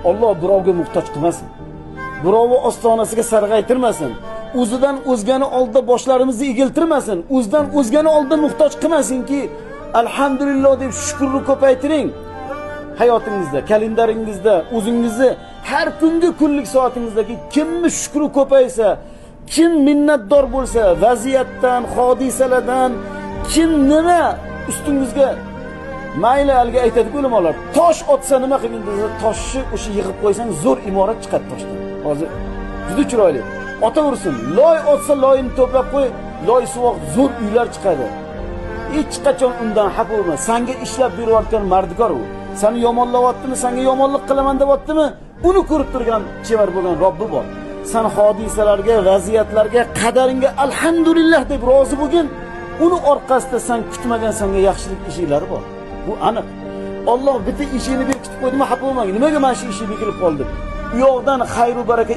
Alloh birovga muhtoj qilmasin. Birovni ostonasiga sarg'aytirmasin. O'zidan o'zgani oldida boshlarimizni egiltirmasin. O'zidan o'zgani oldida muhtoj qilmasinki, alhamdulillah deb shukrni ko'paytiring. Hayotingizda, kalendaringizda, o'zingizni har kungi kunlik soatingizdagi kimni shukri ko'paysa, kim minnatdor bo'lsa, vaziyatdan, hodisalardan, kim nima ustingizga mayli alga aytadi ulamolar, tosh otsa nima qilgin desa, toshni o'sha yig'ib qo'ysang zo'r imorat chiqadi toshdan. Hozir juda chiroyli. Otaversin, loy otsa loyini to'plab qo'y, loy suvoq zo'r uylar chiqadi. Hech qachon undan xafa bo'lma. Senga ishlab berayotgan mardikor u. Seni yomonlayaptimi, senga yomonlik qilaman deyaptimi? Uni ko'rib turgan chevar bo'lgan Robbi bor. Sen hodisalarga, vaziyatlarga, qadaringga alhamdulillah deb rozi bo'lgin. Uni orqasida sen kutmagan senga yaxshilik ishlar bor. Bu aniq. Alloh bitta ishini berkitib qo'ydimi, xafa bo'lmang. Nimaga men shu ishni bekilib qoldim? U yoqdan xayr va baraka